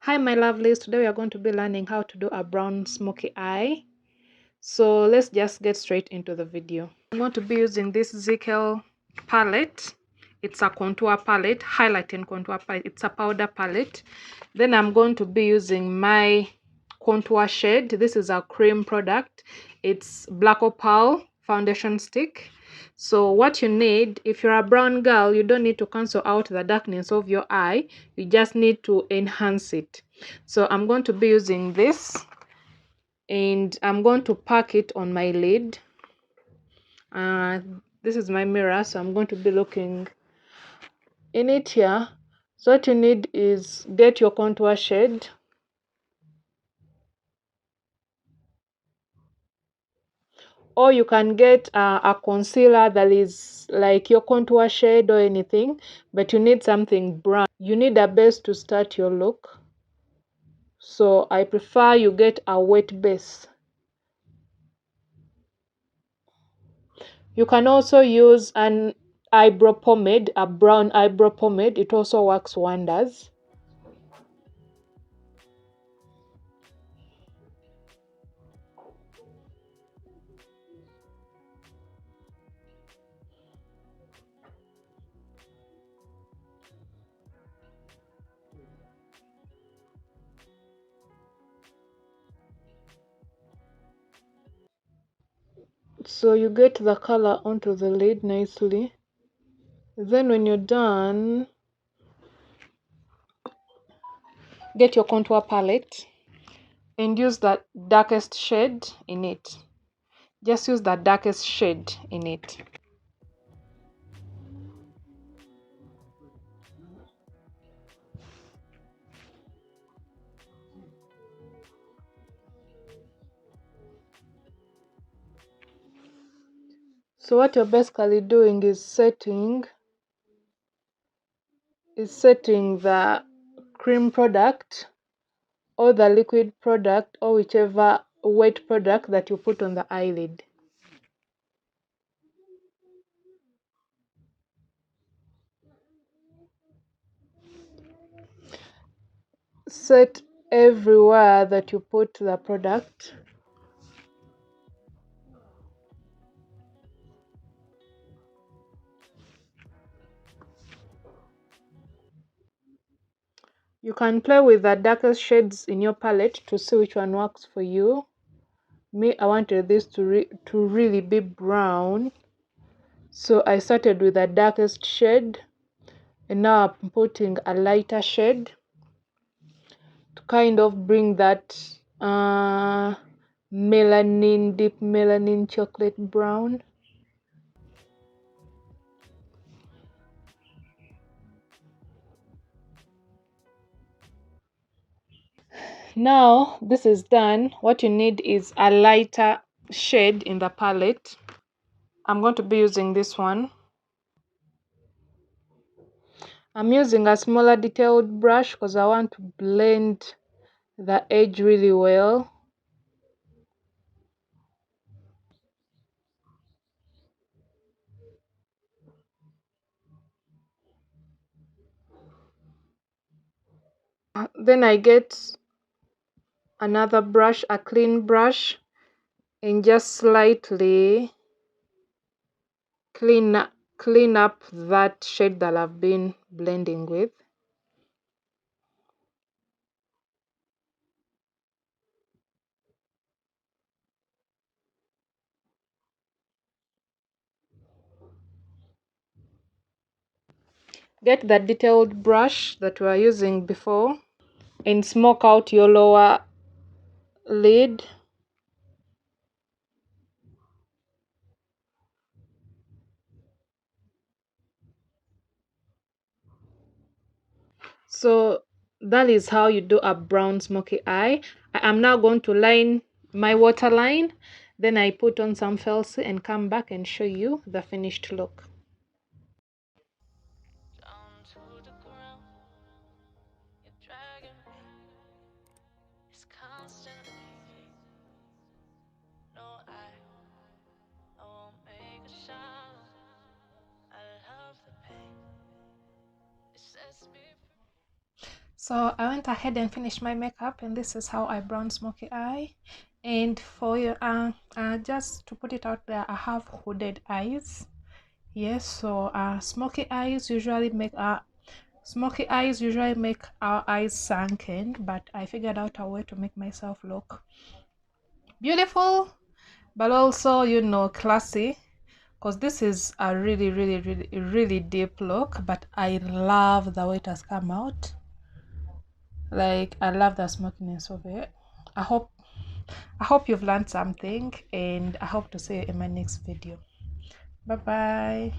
Hi my lovelies, today we are going to be learning how to do a brown smoky eye. So let's just get straight into the video. I'm going to be using this Zikel palette. It's a contour palette, highlight and contour palette. It's a powder palette. Then I'm going to be using my contour shade. This is a cream product. It's black opal foundation stick. So what you need, if you're a brown girl, you don't need to cancel out the darkness of your eye. You just need to enhance it. So I'm going to be using this and I'm going to pack it on my lid. This is my mirror, so I'm going to be looking in it here. So what you need is get your contour shade. Or you can get a concealer that is like your contour shade or anything, but you need something brown. You need a base to start your look. So I prefer you get a wet base. You can also use an eyebrow pomade, a brown eyebrow pomade. It also works wonders. So you get the color onto the lid nicely. Then when you're done, get your contour palette and use the darkest shade in it. Just use the darkest shade in it. So what you're basically doing is setting the cream product or the liquid product or whichever wet product that you put on the eyelid. Set everywhere that you put the product. You can play with the darkest shades in your palette to see which one works for you. Me, I wanted this to really be brown, so I started with the darkest shade, and now I'm putting a lighter shade to kind of bring that melanin, deep melanin chocolate brown. Now this is done, what you need is a lighter shade in the palette. I'm going to be using this one. I'm using a smaller detailed brush because I want to blend the edge really well. Then I get another brush, a clean brush, and just slightly clean up that shade that I've been blending with. Get the detailed brush that we were using before and smoke out your lower lid. So that is how you do a brown smoky eye. I am now going to line my waterline, then I put on some falsie and come back and show you the finished look. So I went ahead and finished my makeup, and this is how I brown smoky eye. And for you, just to put it out there, I have hooded eyes. Yes, so smoky eyes usually make our eyes sunken, but I figured out a way to make myself look beautiful, but also, you know, classy, because this is a really deep look, but I love the way it has come out. Like, I love the smokiness of it. I hope you've learned something, and I hope to see you in my next video. Bye bye.